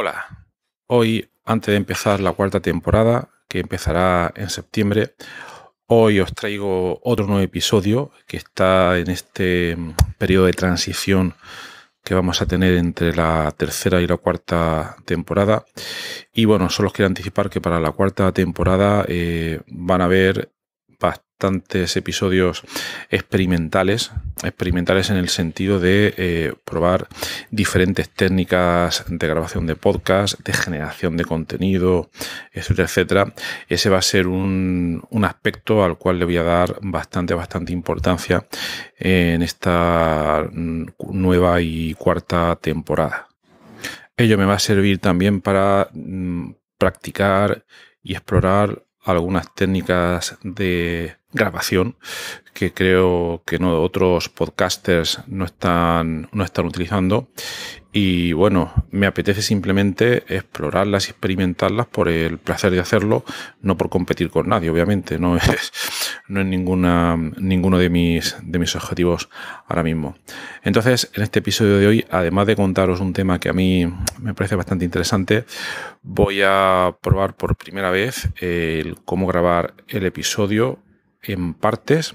Hola, hoy antes de empezar la cuarta temporada, que empezará en septiembre, hoy os traigo otro nuevo episodio que está en este periodo de transición que vamos a tener entre la tercera y la cuarta temporada. Y bueno, solo os quiero anticipar que para la cuarta temporada van a haber bastantes episodios experimentales en el sentido de probar diferentes técnicas de grabación de podcast, de generación de contenido, etcétera, etcétera. Ese va a ser un aspecto al cual le voy a dar bastante importancia en esta nueva y cuarta temporada. Ello me va a servir también para practicar y explorar algunas técnicas de grabación que creo que otros podcasters no están utilizando. Y bueno, me apetece simplemente explorarlas y experimentarlas por el placer de hacerlo, no por competir con nadie, obviamente. No es ninguno de mis objetivos ahora mismo. Entonces, en este episodio de hoy, además de contaros un tema que a mí me parece bastante interesante, voy a probar por primera vez cómo grabar el episodio en partes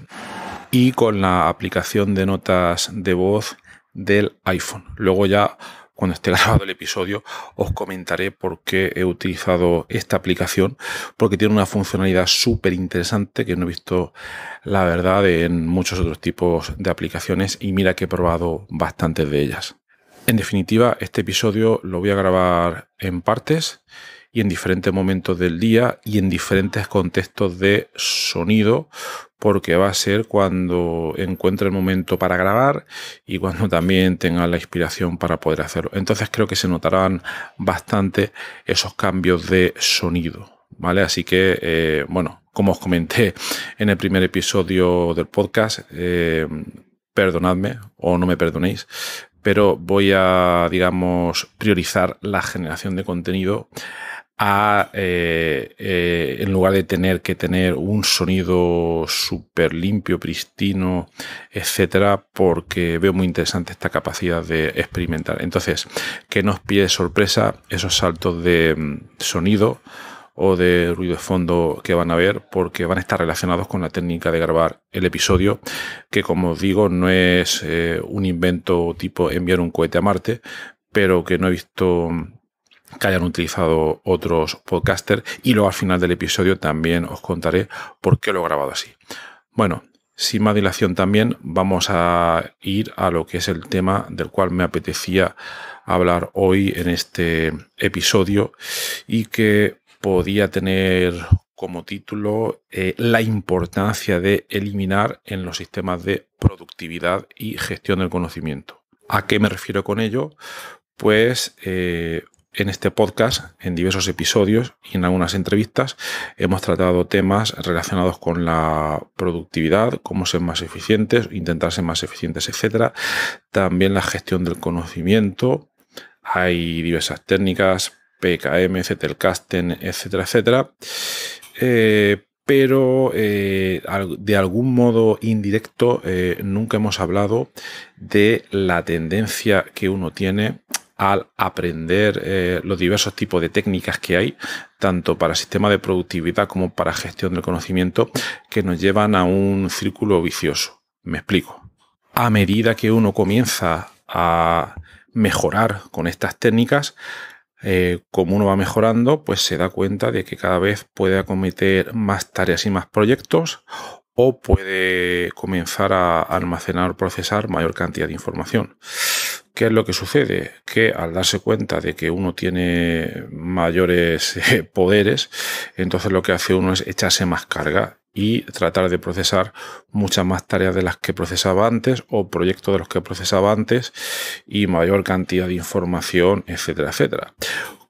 y con la aplicación de notas de voz del iPhone. Luego ya, cuando esté grabado el episodio, os comentaré por qué he utilizado esta aplicación, porque tiene una funcionalidad súper interesante que no he visto, la verdad, en muchos otros tipos de aplicaciones, y mira que he probado bastantes de ellas. En definitiva, este episodio lo voy a grabar en partes y en diferentes momentos del día y en diferentes contextos de sonido, porque va a ser cuando encuentre el momento para grabar y cuando también tenga la inspiración para poder hacerlo. Entonces creo que se notarán bastante esos cambios de sonido, ¿vale? Así que, bueno, como os comenté en el primer episodio del podcast, perdonadme o no me perdonéis, pero voy a, digamos, priorizar la generación de contenido en lugar de tener que tener un sonido súper limpio, pristino, etcétera, porque veo muy interesante esta capacidad de experimentar. Entonces, que no os pille sorpresa esos saltos de sonido o de ruido de fondo que van a ver, porque van a estar relacionados con la técnica de grabar el episodio, que, como os digo, no es un invento tipo enviar un cohete a Marte, pero que no he visto que hayan utilizado otros podcasters, y luego al final del episodio también os contaré por qué lo he grabado así. Bueno, sin más dilación también vamos a ir a lo que es el tema del cual me apetecía hablar hoy en este episodio y que podía tener como título la importancia de eliminar en los sistemas de productividad y gestión del conocimiento. ¿A qué me refiero con ello? Pues en este podcast, en diversos episodios y en algunas entrevistas, hemos tratado temas relacionados con la productividad, cómo ser más eficientes, intentar ser más eficientes, etcétera. También la gestión del conocimiento. Hay diversas técnicas, PKM, Zettelkasten, etcétera, etcétera. Pero de algún modo indirecto nunca hemos hablado de la tendencia que uno tiene al aprender los diversos tipos de técnicas que hay, tanto para sistemas de productividad como para gestión del conocimiento, que nos llevan a un círculo vicioso. Me explico. A medida que uno comienza a mejorar con estas técnicas, como uno va mejorando, pues se da cuenta de que cada vez puede acometer más tareas y más proyectos, o puede comenzar a almacenar o procesar mayor cantidad de información. ¿Qué es lo que sucede? Que al darse cuenta de que uno tiene mayores poderes, entonces lo que hace uno es echarse más carga y tratar de procesar muchas más tareas de las que procesaba antes, o proyectos de los que procesaba antes, y mayor cantidad de información, etcétera, etcétera.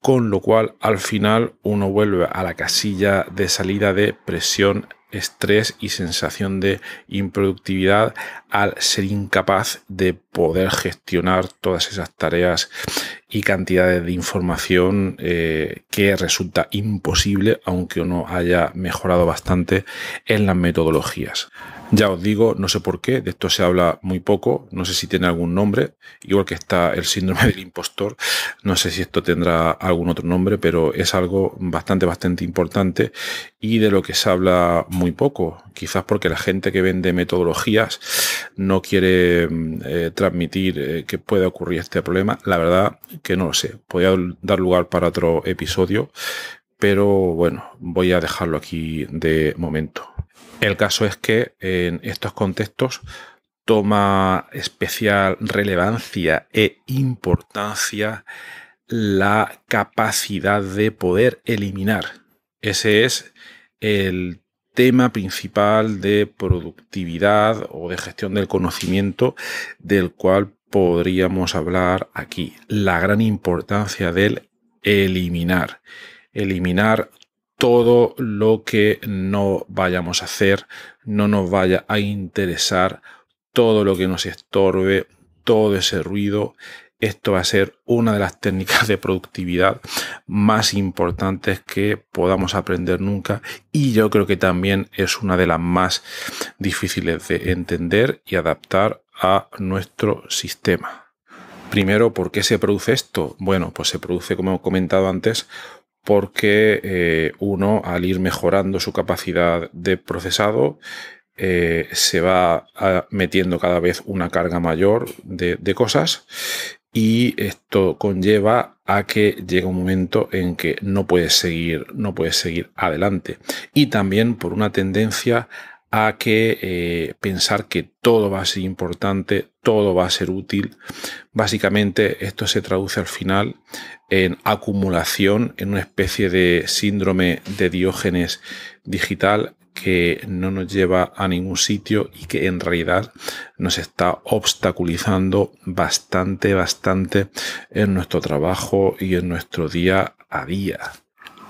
Con lo cual, al final, uno vuelve a la casilla de salida de presión estrés y sensación de improductividad al ser incapaz de poder gestionar todas esas tareas y cantidades de información que resulta imposible aunque uno haya mejorado bastante en las metodologías. Ya os digo, no sé por qué, de esto se habla muy poco, no sé si tiene algún nombre, igual que está el síndrome del impostor, no sé si esto tendrá algún otro nombre, pero es algo bastante importante y de lo que se habla muy poco, quizás porque la gente que vende metodologías no quiere transmitir que puede ocurrir este problema. La verdad que no lo sé, podría dar lugar para otro episodio, pero bueno, voy a dejarlo aquí de momento. El caso es que en estos contextos toma especial relevancia e importancia la capacidad de poder eliminar. Ese es el tema principal de productividad o de gestión del conocimiento del cual podríamos hablar aquí. La gran importancia del eliminar. Eliminar todo lo que no vayamos a hacer, no nos vaya a interesar, todo lo que nos estorbe, todo ese ruido. Esto va a ser una de las técnicas de productividad más importantes que podamos aprender nunca y yo creo que también es una de las más difíciles de entender y adaptar a nuestro sistema. Primero, ¿por qué se produce esto? Bueno, pues se produce, como he comentado antes, porque uno, al ir mejorando su capacidad de procesado, se va metiendo cada vez una carga mayor de cosas y esto conlleva a que llega un momento en que no puedes seguir adelante. Y también por una tendencia a que pensar que todo va a ser importante, todo va a ser útil. Básicamente esto se traduce al final en acumulación, en una especie de síndrome de Diógenes digital que no nos lleva a ningún sitio y que en realidad nos está obstaculizando bastante en nuestro trabajo y en nuestro día a día.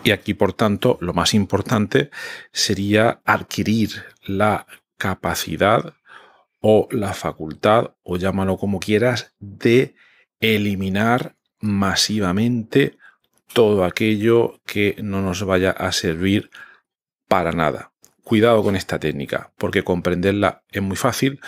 Y aquí, por tanto, lo más importante sería adquirir la capacidad o la facultad, o llámalo como quieras, de eliminar masivamente todo aquello que no nos vaya a servir para nada. Cuidado con esta técnica, porque comprenderla es muy fácil,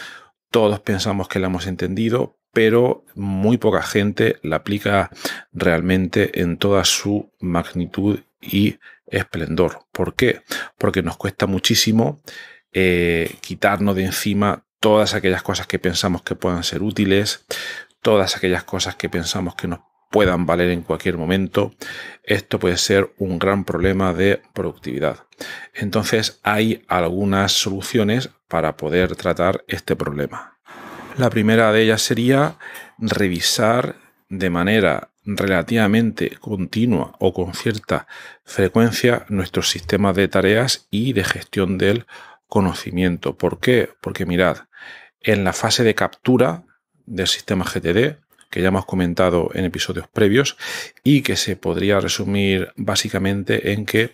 todos pensamos que la hemos entendido, pero muy poca gente la aplica realmente en toda su magnitud y esplendor. ¿Por qué? Porque nos cuesta muchísimo quitarnos de encima todas aquellas cosas que pensamos que puedan ser útiles, todas aquellas cosas que pensamos que nos puedan valer en cualquier momento. Esto puede ser un gran problema de productividad. Entonces hay algunas soluciones para poder tratar este problema. La primera de ellas sería revisar de manera relativamente continua o con cierta frecuencia nuestros sistemas de tareas y de gestión del conocimiento. ¿Por qué? Porque mirad, en la fase de captura del sistema GTD, que ya hemos comentado en episodios previos y que se podría resumir básicamente en que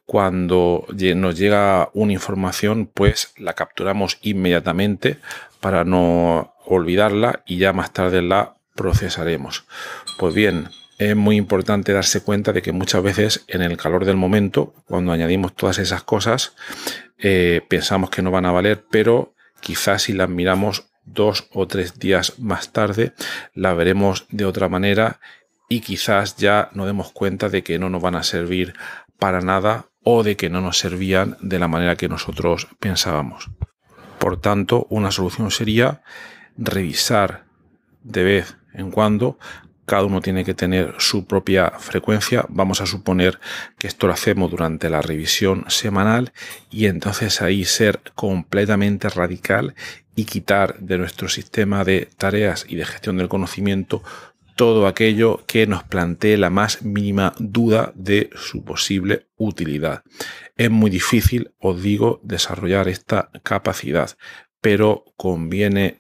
cuando nos llega una información, pues la capturamos inmediatamente para no olvidarla y ya más tarde la procesaremos. Pues bien, es muy importante darse cuenta de que muchas veces en el calor del momento, cuando añadimos todas esas cosas, pensamos que no van a valer, pero quizás si las miramos 2 o 3 días más tarde, la veremos de otra manera y quizás ya nos demos cuenta de que no nos van a servir para nada o de que no nos servían de la manera que nosotros pensábamos. Por tanto, una solución sería revisar de vez en cuando. Cada uno tiene que tener su propia frecuencia. Vamos a suponer que esto lo hacemos durante la revisión semanal y entonces ahí ser completamente radical y quitar de nuestro sistema de tareas y de gestión del conocimiento todo aquello que nos plantee la más mínima duda de su posible utilidad. Es muy difícil, os digo, desarrollar esta capacidad, pero conviene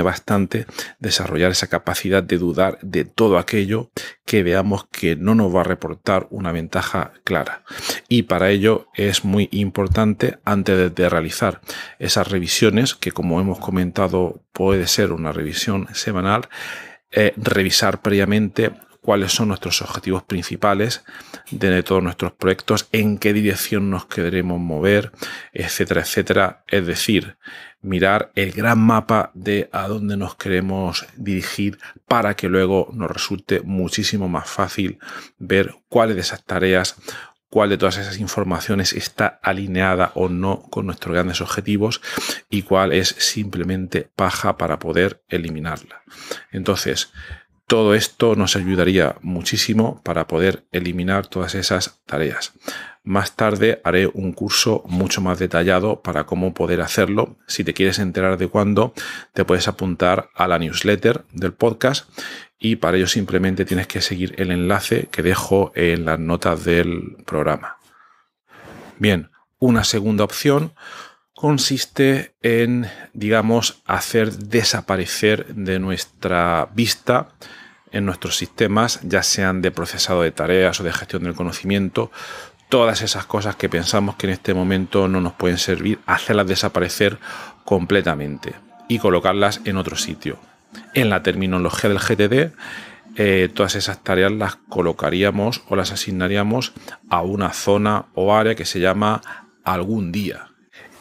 bastante desarrollar esa capacidad de dudar de todo aquello que veamos que no nos va a reportar una ventaja clara. Y para ello es muy importante, antes de realizar esas revisiones, que como hemos comentado puede ser una revisión semanal, revisar previamente cuáles son nuestros objetivos principales de todos nuestros proyectos, en qué dirección nos queremos mover, etcétera, etcétera. Es decir, mirar el gran mapa de a dónde nos queremos dirigir para que luego nos resulte muchísimo más fácil ver cuáles de esas tareas, cuál de todas esas informaciones está alineada o no con nuestros grandes objetivos y cuál es simplemente paja para poder eliminarla. Entonces, todo esto nos ayudaría muchísimo para poder eliminar todas esas tareas. Más tarde haré un curso mucho más detallado para cómo poder hacerlo. Si te quieres enterar de cuándo, te puedes apuntar a la newsletter del podcast y para ello simplemente tienes que seguir el enlace que dejo en las notas del programa. Bien, una segunda opción consiste en, digamos, hacer desaparecer de nuestra vista en nuestros sistemas, ya sean de procesado de tareas o de gestión del conocimiento, todas esas cosas que pensamos que en este momento no nos pueden servir, hacerlas desaparecer completamente y colocarlas en otro sitio. En la terminología del GTD, todas esas tareas las colocaríamos o las asignaríamos a una zona o área que se llama algún día.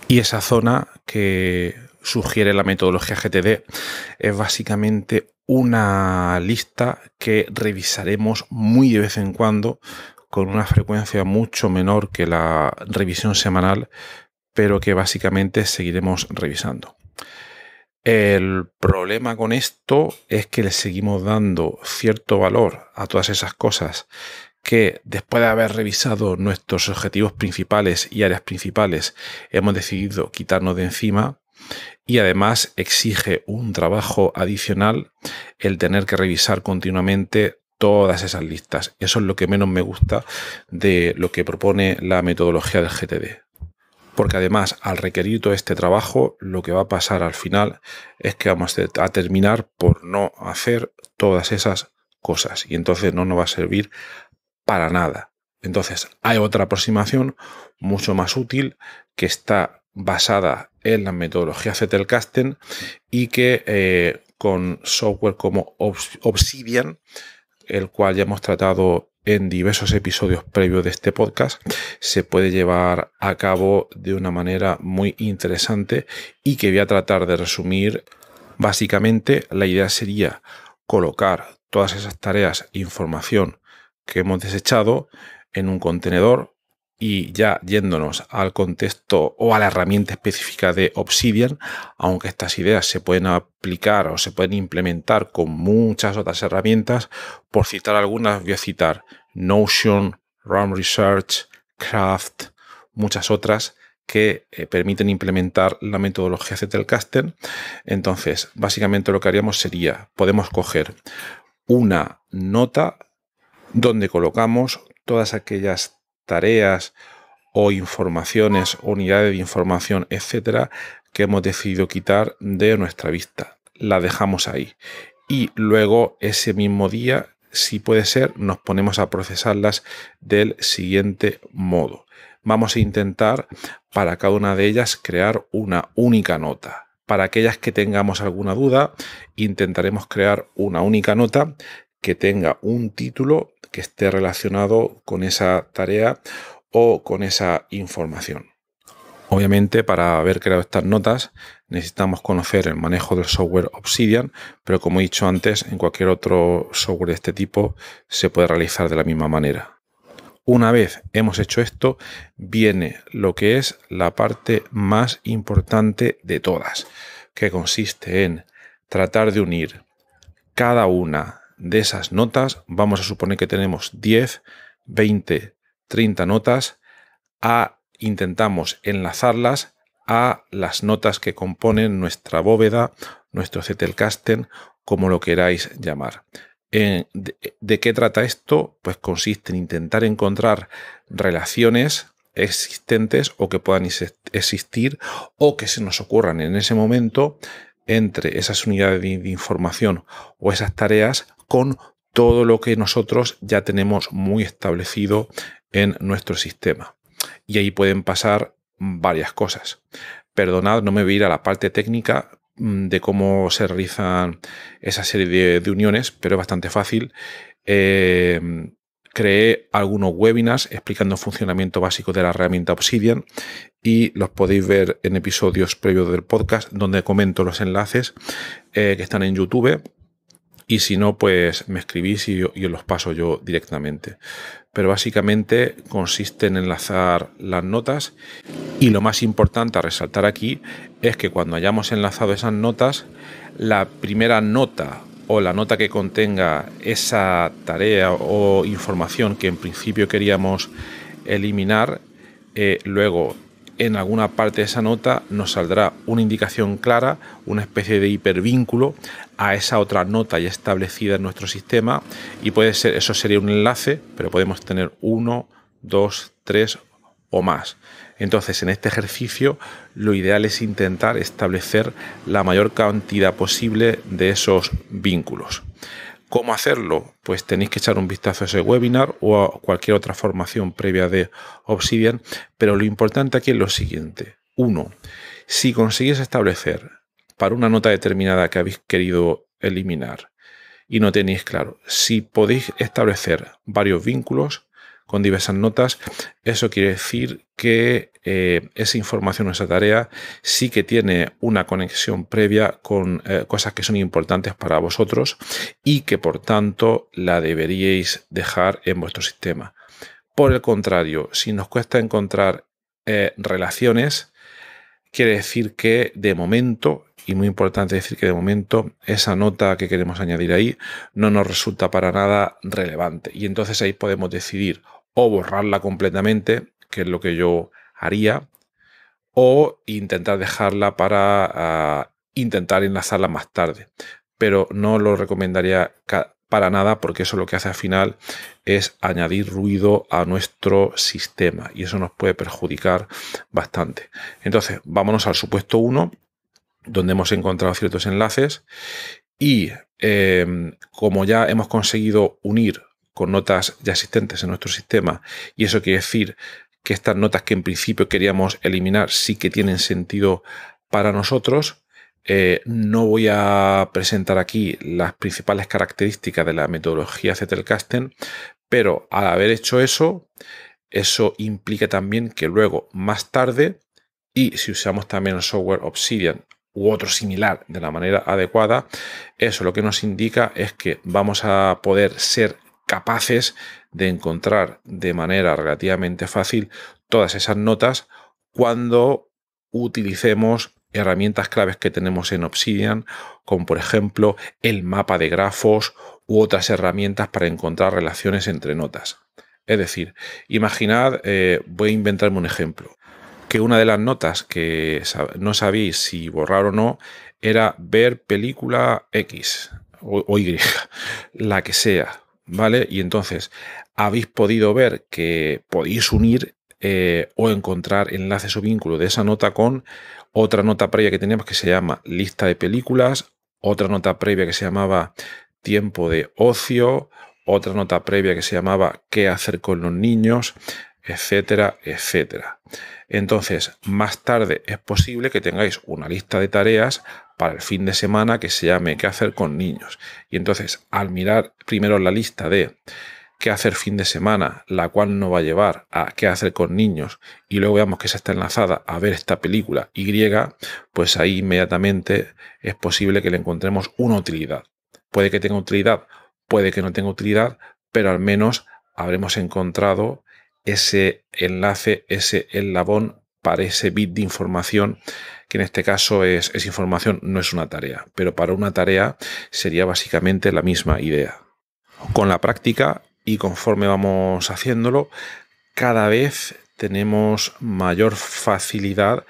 Y esa zona que sugiere la metodología GTD es básicamente una lista que revisaremos muy de vez en cuando con una frecuencia mucho menor que la revisión semanal, pero que básicamente seguiremos revisando. El problema con esto es que le seguimos dando cierto valor a todas esas cosas que después de haber revisado nuestros objetivos principales y áreas principales hemos decidido quitarnos de encima, y además exige un trabajo adicional el tener que revisar continuamente todas esas listas. Eso es lo que menos me gusta de lo que propone la metodología del GTD. Porque además, al requerir todo este trabajo, lo que va a pasar al final es que vamos a terminar por no hacer todas esas cosas y entonces no nos va a servir para nada. Entonces, hay otra aproximación mucho más útil que está basada en la metodología Zettelkasten y que con software como Obsidian, el cual ya hemos tratado en diversos episodios previos de este podcast, se puede llevar a cabo de una manera muy interesante y que voy a tratar de resumir. Básicamente, la idea sería colocar todas esas tareas e información que hemos desechado en un contenedor y ya yéndonos al contexto o a la herramienta específica de Obsidian, aunque estas ideas se pueden aplicar o se pueden implementar con muchas otras herramientas, por citar algunas voy a citar Notion, RAM Research, Craft, muchas otras que permiten implementar la metodología Zettelkasten. Entonces, básicamente lo que haríamos sería, podemos coger una nota donde colocamos todas aquellas tareas o informaciones, unidades de información, etcétera, que hemos decidido quitar de nuestra vista. La dejamos ahí. Y luego ese mismo día, si puede ser, nos ponemos a procesarlas del siguiente modo. Vamos a intentar para cada una de ellas crear una única nota. Para aquellas que tengamos alguna duda, intentaremos crear una única nota que tenga un título que esté relacionado con esa tarea o con esa información. Obviamente, para haber creado estas notas necesitamos conocer el manejo del software Obsidian, pero como he dicho antes, en cualquier otro software de este tipo se puede realizar de la misma manera. Una vez hemos hecho esto, viene lo que es la parte más importante de todas, que consiste en tratar de unir cada una de esas notas. Vamos a suponer que tenemos 10, 20, 30 notas, intentamos enlazarlas a las notas que componen nuestra bóveda, nuestro Zettelkasten, como lo queráis llamar. ¿De qué trata esto? Pues consiste en intentar encontrar relaciones existentes o que puedan existir o que se nos ocurran en ese momento entre esas unidades de información o esas tareas con todo lo que nosotros ya tenemos muy establecido en nuestro sistema. Y ahí pueden pasar varias cosas. Perdonad, no me voy a ir a la parte técnica de cómo se realizan esa serie de uniones, pero es bastante fácil. Creé algunos webinars explicando el funcionamiento básico de la herramienta Obsidian y los podéis ver en episodios previos del podcast, donde comento los enlaces que están en YouTube. Y si no, pues me escribís y os los paso yo directamente. Pero básicamente consiste en enlazar las notas, y lo más importante a resaltar aquí es que cuando hayamos enlazado esas notas, la primera nota o la nota que contenga esa tarea o información que en principio queríamos eliminar, luego en alguna parte de esa nota nos saldrá una indicación clara, una especie de hipervínculo a esa otra nota ya establecida en nuestro sistema, y puede ser, eso sería un enlace, pero podemos tener 1, 2, 3 o más. Entonces, en este ejercicio lo ideal es intentar establecer la mayor cantidad posible de esos vínculos. ¿Cómo hacerlo? Pues tenéis que echar un vistazo a ese webinar o a cualquier otra formación previa de Obsidian, pero lo importante aquí es lo siguiente. 1. Si conseguís establecer para una nota determinada que habéis querido eliminar y no tenéis claro, si podéis establecer varios vínculos con diversas notas, eso quiere decir que esa información o esa tarea sí que tiene una conexión previa con cosas que son importantes para vosotros y que por tanto la deberíais dejar en vuestro sistema. Por el contrario, si nos cuesta encontrar relaciones, quiere decir que de momento, y muy importante decir que de momento, esa nota que queremos añadir ahí no nos resulta para nada relevante, y entonces ahí podemos decidir o borrarla completamente, que es lo que yo haría, o intentar dejarla para intentar enlazarla más tarde. Pero no lo recomendaría para nada, porque eso lo que hace al final es añadir ruido a nuestro sistema y eso nos puede perjudicar bastante. Entonces, vámonos al supuesto 1, donde hemos encontrado ciertos enlaces y como ya hemos conseguido unir con notas ya existentes en nuestro sistema, y eso quiere decir que estas notas que en principio queríamos eliminar sí que tienen sentido para nosotros. No voy a presentar aquí las principales características de la metodología Zettelkasten, pero al haber hecho eso implica también que luego, más tarde, y si usamos también el software Obsidian u otro similar de la manera adecuada, eso lo que nos indica es que vamos a poder ser capaces de encontrar de manera relativamente fácil todas esas notas cuando utilicemos herramientas claves que tenemos en Obsidian, como por ejemplo el mapa de grafos u otras herramientas para encontrar relaciones entre notas. Es decir, imaginad, voy a inventarme un ejemplo, que una de las notas que no sabéis si borrar o no era ver película X o Y, la que sea, ¿vale? Y entonces habéis podido ver que podéis unir o encontrar enlaces o vínculos de esa nota con otra nota previa que teníamos que se llama lista de películas, otra nota previa que se llamaba tiempo de ocio, otra nota previa que se llamaba qué hacer con los niños, etcétera, etcétera. Entonces, más tarde es posible que tengáis una lista de tareas para el fin de semana que se llame qué hacer con niños. Y entonces, al mirar primero la lista de qué hacer fin de semana, la cual nos va a llevar a qué hacer con niños, y luego veamos que esa está enlazada a ver esta película Y, pues ahí inmediatamente es posible que le encontremos una utilidad. Puede que tenga utilidad, puede que no tenga utilidad, pero al menos habremos encontrado ese enlace, ese eslabón para ese bit de información, que en este caso es información, no es una tarea, pero para una tarea sería básicamente la misma idea. Con la práctica y conforme vamos haciéndolo, cada vez tenemos mayor facilidad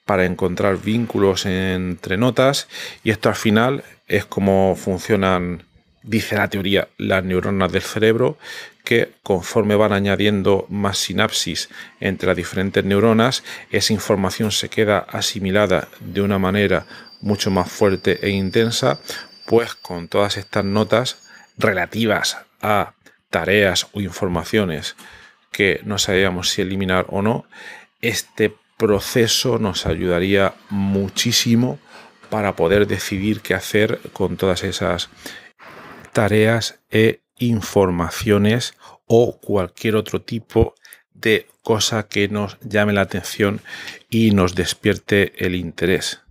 para encontrar vínculos entre notas, y esto al final es como funcionan, dice la teoría, las neuronas del cerebro, que conforme van añadiendo más sinapsis entre las diferentes neuronas, esa información se queda asimilada de una manera mucho más fuerte e intensa, pues con todas estas notas relativas a tareas o informaciones que no sabíamos si eliminar o no, este proceso nos ayudaría muchísimo para poder decidir qué hacer con todas esas tareas e informaciones o cualquier otro tipo de cosa que nos llame la atención y nos despierte el interés.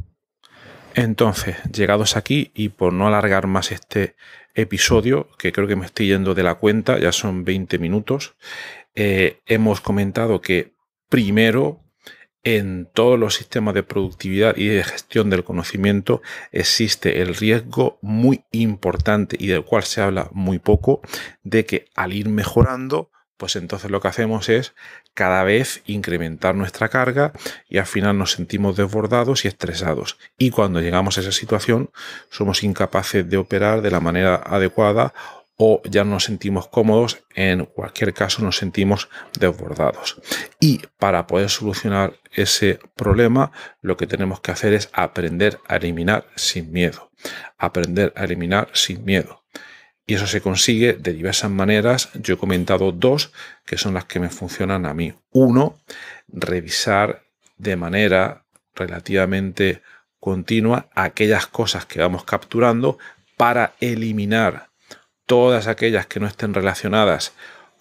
Entonces, llegados aquí, y por no alargar más este episodio, que creo que me estoy yendo de la cuenta, ya son 20 minutos, hemos comentado que primero, en todos los sistemas de productividad y de gestión del conocimiento existe el riesgo muy importante y del cual se habla muy poco, de que al ir mejorando, pues entonces lo que hacemos es cada vez incrementar nuestra carga y al final nos sentimos desbordados y estresados. Y cuando llegamos a esa situación somos incapaces de operar de la manera adecuada o ya no nos sentimos cómodos, en cualquier caso nos sentimos desbordados. Y para poder solucionar ese problema, lo que tenemos que hacer es aprender a eliminar sin miedo. Aprender a eliminar sin miedo. Y eso se consigue de diversas maneras. Yo he comentado dos, que son las que me funcionan a mí. Uno, revisar de manera relativamente continua aquellas cosas que vamos capturando para eliminar todas aquellas que no estén relacionadas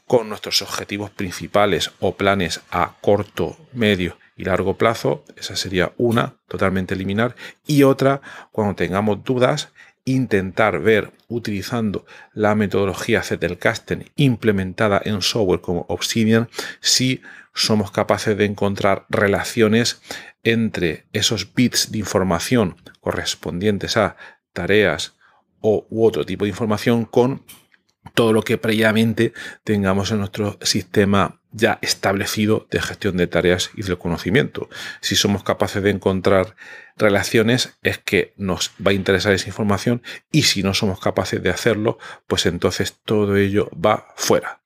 con nuestros objetivos principales o planes a corto, medio y largo plazo. Esa sería una, totalmente eliminar. Y otra, cuando tengamos dudas, intentar ver, utilizando la metodología Zettelkasten implementada en software como Obsidian, si somos capaces de encontrar relaciones entre esos bits de información correspondientes a tareas u otro tipo de información con todo lo que previamente tengamos en nuestro sistema ya establecido de gestión de tareas y del conocimiento. Si somos capaces de encontrar relaciones, es que nos va a interesar esa información, y si no somos capaces de hacerlo, pues entonces todo ello va fuera.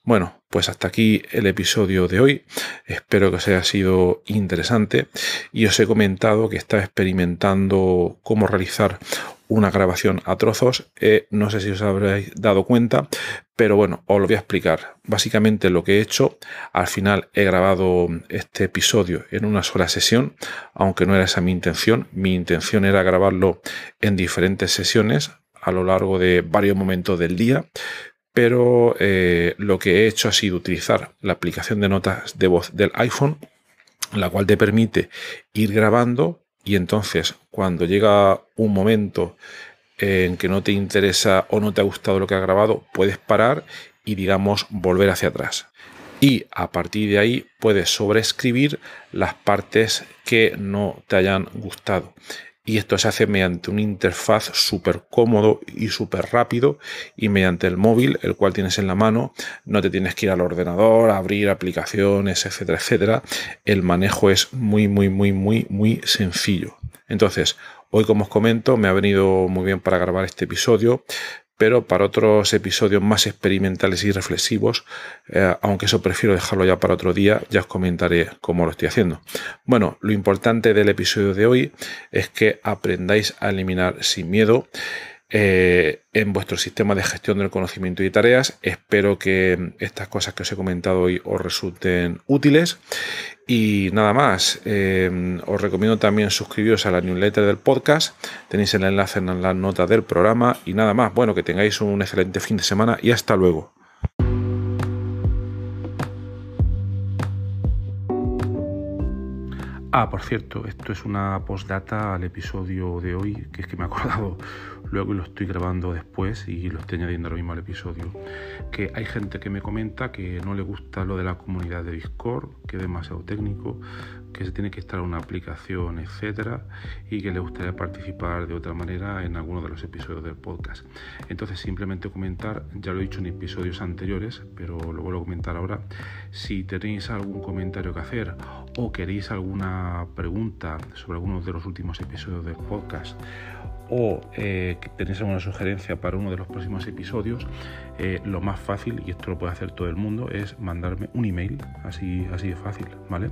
Bueno, pues hasta aquí el episodio de hoy. Espero que os haya sido interesante y os he comentado que estaba experimentando cómo realizar una grabación a trozos. No sé si os habréis dado cuenta, pero bueno, os lo voy a explicar. Básicamente lo que he hecho, al final he grabado este episodio en una sola sesión, aunque no era esa mi intención. Mi intención era grabarlo en diferentes sesiones a lo largo de varios momentos del día. Pero lo que he hecho ha sido utilizar la aplicación de notas de voz del iPhone, la cual te permite ir grabando, y entonces cuando llega un momento en que no te interesa o no te ha gustado lo que has grabado, puedes parar y, digamos, volver hacia atrás. Y a partir de ahí puedes sobreescribir las partes que no te hayan gustado. Y esto se hace mediante una interfaz súper cómodo y súper rápido, y mediante el móvil, el cual tienes en la mano. No te tienes que ir al ordenador, abrir aplicaciones, etcétera, etcétera. El manejo es muy sencillo. Entonces, hoy, como os comento, me ha venido muy bien para grabar este episodio, pero para otros episodios más experimentales y reflexivos, aunque eso prefiero dejarlo ya para otro día, ya os comentaré cómo lo estoy haciendo. Bueno, lo importante del episodio de hoy es que aprendáis a eliminar sin miedo en vuestro sistema de gestión del conocimiento y tareas. Espero que estas cosas que os he comentado hoy os resulten útiles. Y nada más, os recomiendo también suscribiros a la newsletter del podcast. Tenéis el enlace en las notas del programa. Y nada más, bueno, que tengáis un excelente fin de semana y hasta luego. Por cierto, esto es una postdata al episodio de hoy, que es que me he acordado luego y lo estoy grabando después y lo estoy añadiendo ahora mismo al episodio. Que hay gente que me comenta que no le gusta lo de la comunidad de Discord, que es demasiado técnico, que se tiene que instalar una aplicación, etcétera, y que le gustaría participar de otra manera en alguno de los episodios del podcast. Entonces, simplemente comentar, ya lo he dicho en episodios anteriores, pero lo vuelvo a comentar ahora. Si tenéis algún comentario que hacer o queréis alguna pregunta sobre algunos de los últimos episodios del podcast, o que tenéis alguna sugerencia para uno de los próximos episodios, lo más fácil, y esto lo puede hacer todo el mundo, es mandarme un email, así de fácil, ¿vale?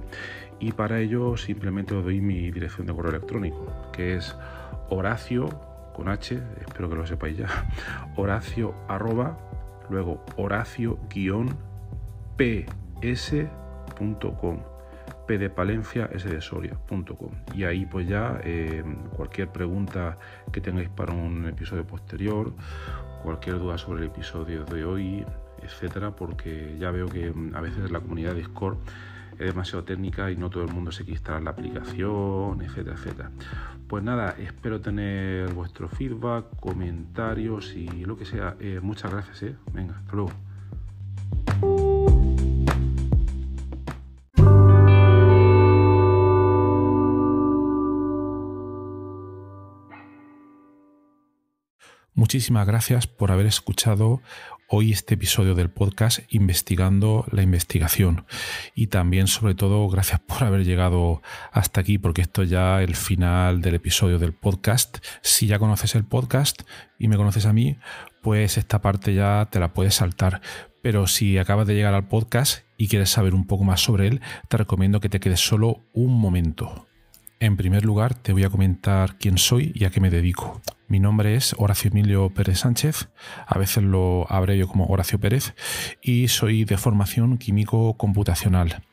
Y para ello simplemente os doy mi dirección de correo electrónico, que es Horacio con H, espero que lo sepáis ya, Horacio @ luego Horacio-ps.com, P de Palencia, S de Soria.com. Y ahí pues ya cualquier pregunta que tengáis para un episodio posterior, cualquier duda sobre el episodio de hoy, etcétera, porque ya veo que a veces la comunidad de Discord es demasiado técnica y no todo el mundo se quiere instalar la aplicación, etcétera, etcétera. Pues nada, espero tener vuestro feedback, comentarios y lo que sea. Muchas gracias, Venga, hasta luego. Muchísimas gracias por haber escuchado hoy este episodio del podcast Investigando la Investigación, y también sobre todo gracias por haber llegado hasta aquí, porque esto es ya el final del episodio del podcast. Si ya conoces el podcast y me conoces a mí, pues esta parte ya te la puedes saltar, pero si acabas de llegar al podcast y quieres saber un poco más sobre él, te recomiendo que te quedes solo un momento. En primer lugar, te voy a comentar quién soy y a qué me dedico. Mi nombre es Horacio Emilio Pérez Sánchez, a veces lo abrevio como Horacio Pérez, y soy de formación químico computacional.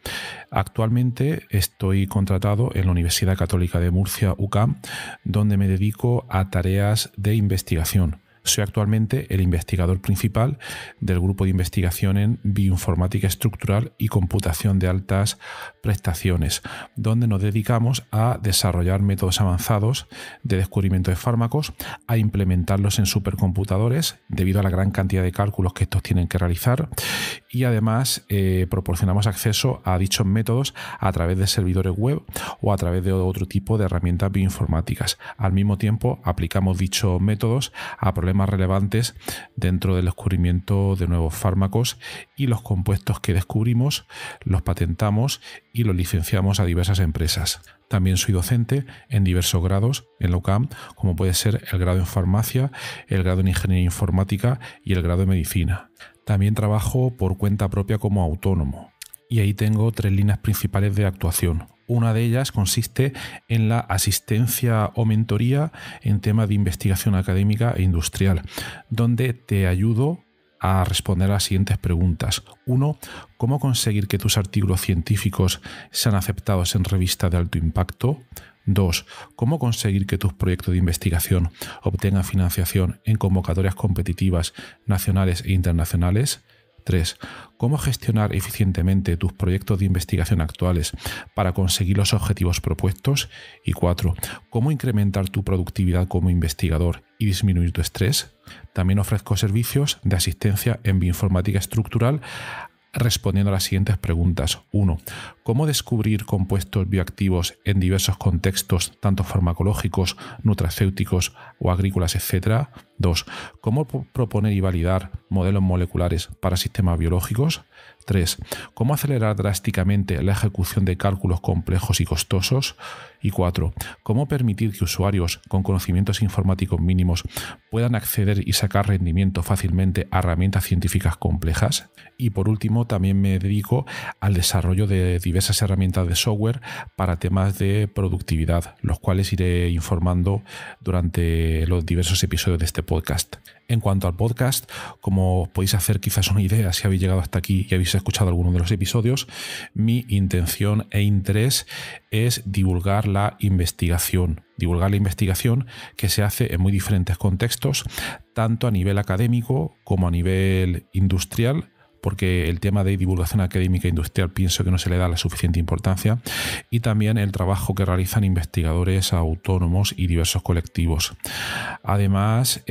Actualmente estoy contratado en la Universidad Católica de Murcia, UCAM, donde me dedico a tareas de investigación. Soy actualmente el investigador principal del grupo de investigación en bioinformática estructural y computación de altas prestaciones, donde nos dedicamos a desarrollar métodos avanzados de descubrimiento de fármacos, a implementarlos en supercomputadores debido a la gran cantidad de cálculos que estos tienen que realizar, y además proporcionamos acceso a dichos métodos a través de servidores web o a través de otro tipo de herramientas bioinformáticas. Al mismo tiempo, aplicamos dichos métodos a problemas relevantes dentro del descubrimiento de nuevos fármacos, y los compuestos que descubrimos los patentamos y los licenciamos a diversas empresas. También soy docente en diversos grados en la UCAM, como puede ser el grado en farmacia, el grado en ingeniería informática y el grado en medicina. También trabajo por cuenta propia como autónomo, y ahí tengo 3 líneas principales de actuación. Una de ellas consiste en la asistencia o mentoría en temas de investigación académica e industrial, donde te ayudo a responder a las siguientes preguntas. 1. ¿Cómo conseguir que tus artículos científicos sean aceptados en revistas de alto impacto? 2. ¿Cómo conseguir que tus proyectos de investigación obtengan financiación en convocatorias competitivas nacionales e internacionales? 3. ¿Cómo gestionar eficientemente tus proyectos de investigación actuales para conseguir los objetivos propuestos? Y 4. ¿Cómo incrementar tu productividad como investigador y disminuir tu estrés? También ofrezco servicios de asistencia en bioinformática estructural respondiendo a las siguientes preguntas. 1. ¿Cómo descubrir compuestos bioactivos en diversos contextos, tanto farmacológicos, nutracéuticos o agrícolas, etcétera? 2. ¿Cómo proponer y validar modelos moleculares para sistemas biológicos? 3. ¿Cómo acelerar drásticamente la ejecución de cálculos complejos y costosos? Y 4. ¿Cómo permitir que usuarios con conocimientos informáticos mínimos puedan acceder y sacar rendimiento fácilmente a herramientas científicas complejas? Y por último, también me dedico al desarrollo de diversas herramientas de software para temas de productividad, los cuales iré informando durante los diversos episodios de este podcast. En cuanto al podcast, como podéis hacer quizás una idea si habéis llegado hasta aquí y habéis escuchado alguno de los episodios, mi intención e interés es divulgar la investigación que se hace en muy diferentes contextos, tanto a nivel académico como a nivel industrial, porque el tema de divulgación académica e industrial pienso que no se le da la suficiente importancia, y también el trabajo que realizan investigadores autónomos y diversos colectivos. Además,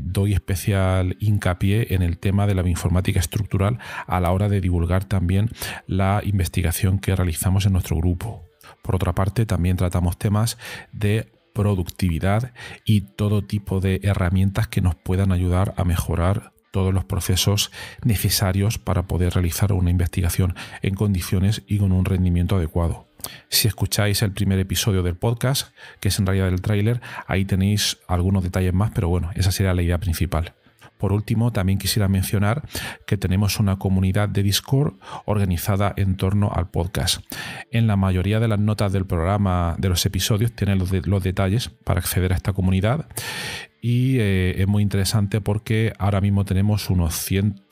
doy especial hincapié en el tema de la bioinformática estructural a la hora de divulgar también la investigación que realizamos en nuestro grupo. Por otra parte, también tratamos temas de productividad y todo tipo de herramientas que nos puedan ayudar a mejorar todos los procesos necesarios para poder realizar una investigación en condiciones y con un rendimiento adecuado. Si escucháis el primer episodio del podcast, que es en realidad el tráiler, ahí tenéis algunos detalles más, pero bueno, esa sería la idea principal. Por último, también quisiera mencionar que tenemos una comunidad de Discord organizada en torno al podcast. En la mayoría de las notas del programa, de los episodios, tienen los detalles para acceder a esta comunidad. Y es muy interesante porque ahora mismo tenemos unos 100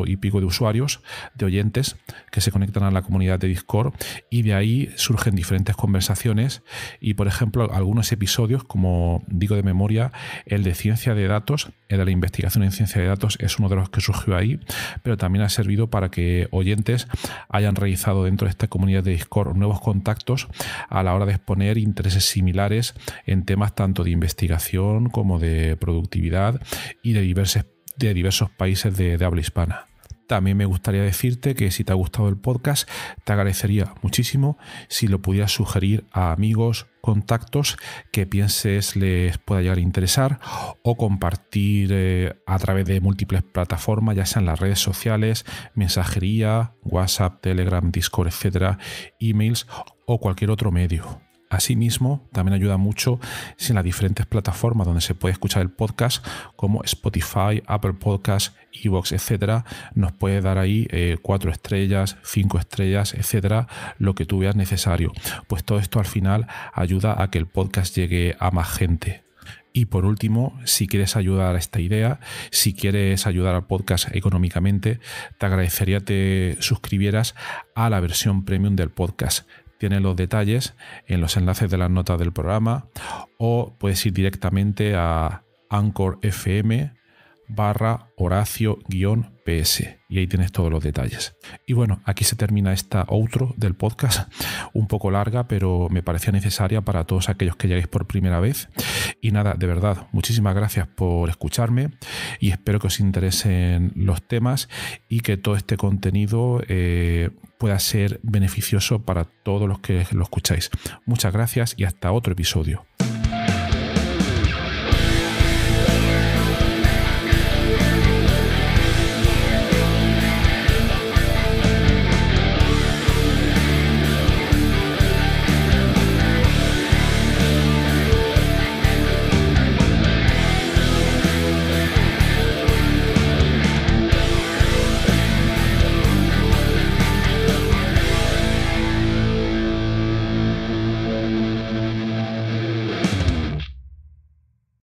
y pico de usuarios, de oyentes, que se conectan a la comunidad de Discord, y de ahí surgen diferentes conversaciones. Y, por ejemplo, algunos episodios, como digo de memoria, el de ciencia de datos, el de la investigación en ciencia de datos, es uno de los que surgió ahí, pero también ha servido para que oyentes hayan realizado dentro de esta comunidad de Discord nuevos contactos a la hora de exponer intereses similares en temas tanto de investigación como de productividad y de diversos países de habla hispana. También me gustaría decirte que si te ha gustado el podcast, te agradecería muchísimo si lo pudieras sugerir a amigos, contactos que pienses les pueda llegar a interesar, o compartir a través de múltiples plataformas, ya sean las redes sociales, mensajería, WhatsApp, Telegram, Discord, etcétera, emails o cualquier otro medio. Asimismo, también ayuda mucho si en las diferentes plataformas donde se puede escuchar el podcast, como Spotify, Apple Podcasts, iVoox, etcétera, nos puede dar ahí 4 estrellas, 5 estrellas, etcétera, lo que tú veas necesario. Pues todo esto al final ayuda a que el podcast llegue a más gente. Y por último, si quieres ayudar a esta idea, si quieres ayudar al podcast económicamente, te agradecería te suscribieras a la versión premium del podcast. Tienes los detalles en los enlaces de las notas del programa, o puedes ir directamente a Anchor FM/Horacio-PS y ahí tienes todos los detalles. Y bueno, aquí se termina esta outro del podcast, un poco larga, pero me parecía necesaria para todos aquellos que lleguéis por primera vez. Y nada, de verdad, muchísimas gracias por escucharme y espero que os interesen los temas y que todo este contenido pueda ser beneficioso para todos los que lo escucháis. Muchas gracias y hasta otro episodio.